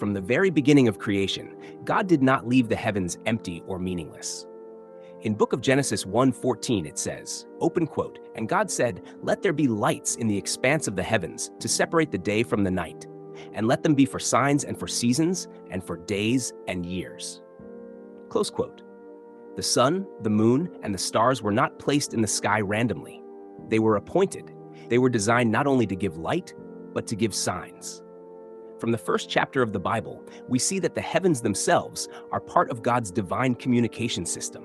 From the very beginning of creation, God did not leave the heavens empty or meaningless. In book of Genesis 1:14 it says, open quote, "And God said, let there be lights in the expanse of the heavens to separate the day from the night, and let them be for signs and for seasons and for days and years." Close quote. The sun, the moon, and the stars were not placed in the sky randomly. They were appointed. They were designed not only to give light, but to give signs. From the first chapter of the Bible, we see that the heavens themselves are part of God's divine communication system.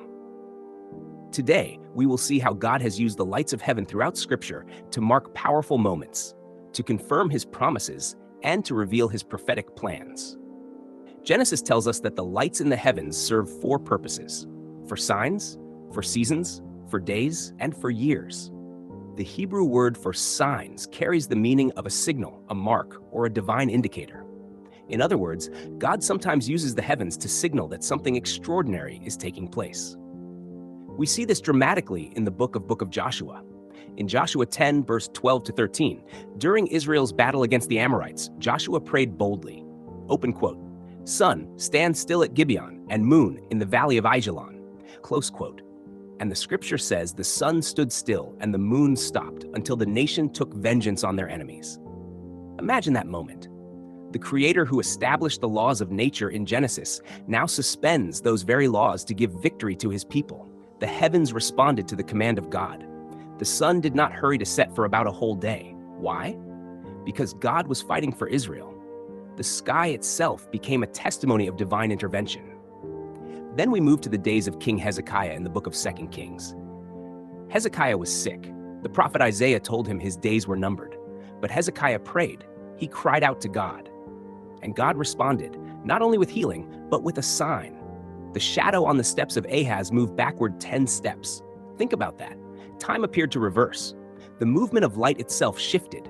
Today, we will see how God has used the lights of heaven throughout Scripture to mark powerful moments, to confirm His promises, and to reveal His prophetic plans. Genesis tells us that the lights in the heavens serve four purposes: for signs, for seasons, for days, and for years. The Hebrew word for signs carries the meaning of a signal, a mark, or a divine indicator. In other words, God sometimes uses the heavens to signal that something extraordinary is taking place. We see this dramatically in the book of Joshua. In Joshua 10, verse 12 to 13, during Israel's battle against the Amorites, Joshua prayed boldly, open quote, "Sun, stand still at Gibeon, and moon in the valley of Ajalon," close quote. And the scripture says the sun stood still and the moon stopped until the nation took vengeance on their enemies. Imagine that moment. The Creator who established the laws of nature in Genesis now suspends those very laws to give victory to His people. The heavens responded to the command of God. The sun did not hurry to set for about a whole day. Why? Because God was fighting for Israel. The sky itself became a testimony of divine intervention. Then we move to the days of King Hezekiah in the book of 2 Kings. Hezekiah was sick. The prophet Isaiah told him his days were numbered. But Hezekiah prayed. He cried out to God. And God responded, not only with healing, but with a sign. The shadow on the steps of Ahaz moved backward 10 steps. Think about that. Time appeared to reverse. The movement of light itself shifted.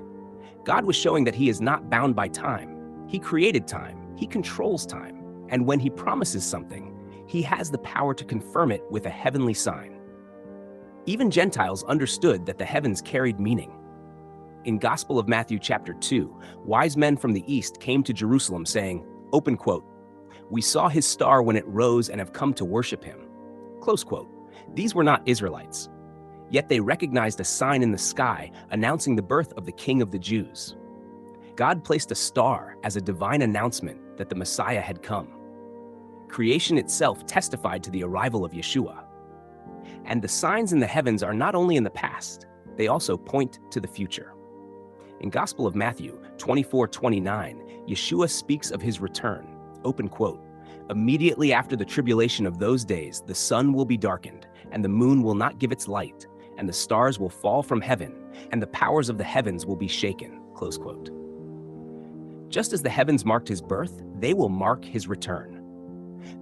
God was showing that He is not bound by time. He created time. He controls time. And when He promises something, He has the power to confirm it with a heavenly sign. Even Gentiles understood that the heavens carried meaning. In Gospel of Matthew chapter 2, wise men from the east came to Jerusalem saying, open quote, "We saw His star when it rose and have come to worship Him." Close quote. These were not Israelites. Yet they recognized a sign in the sky announcing the birth of the King of the Jews. God placed a star as a divine announcement that the Messiah had come. Creation itself testified to the arrival of Yeshua. And the signs in the heavens are not only in the past, they also point to the future. In Gospel of Matthew 24:29, Yeshua speaks of His return, open quote, "Immediately after the tribulation of those days, the sun will be darkened, and the moon will not give its light, and the stars will fall from heaven, and the powers of the heavens will be shaken," close quote. Just as the heavens marked His birth, they will mark His return.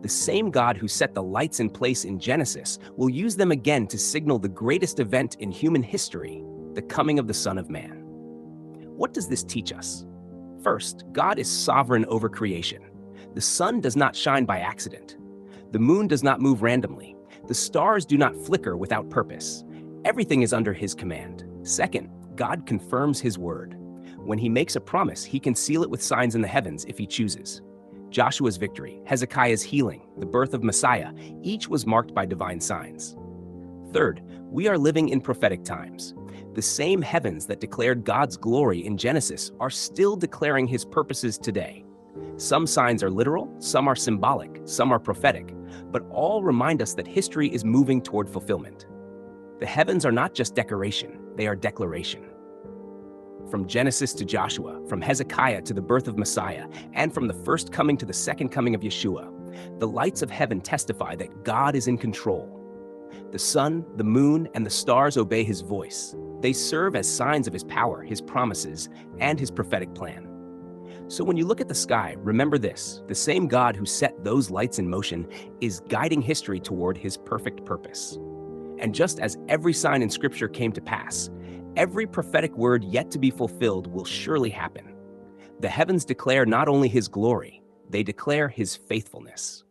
The same God who set the lights in place in Genesis will use them again to signal the greatest event in human history, the coming of the Son of Man. What does this teach us? First, God is sovereign over creation. The sun does not shine by accident. The moon does not move randomly. The stars do not flicker without purpose. Everything is under His command. Second, God confirms His word. When He makes a promise, He can seal it with signs in the heavens if He chooses. Joshua's victory, Hezekiah's healing, the birth of Messiah, each was marked by divine signs. Third, we are living in prophetic times. The same heavens that declared God's glory in Genesis are still declaring His purposes today. Some signs are literal, some are symbolic, some are prophetic, but all remind us that history is moving toward fulfillment. The heavens are not just decoration, they are declaration. From Genesis to Joshua, from Hezekiah to the birth of Messiah, and from the first coming to the second coming of Yeshua, the lights of heaven testify that God is in control. The sun, the moon, and the stars obey His voice. They serve as signs of His power, His promises, and His prophetic plan. So when you look at the sky, remember this: the same God who set those lights in motion is guiding history toward His perfect purpose. And just as every sign in Scripture came to pass, every prophetic word yet to be fulfilled will surely happen. The heavens declare not only His glory, they declare His faithfulness.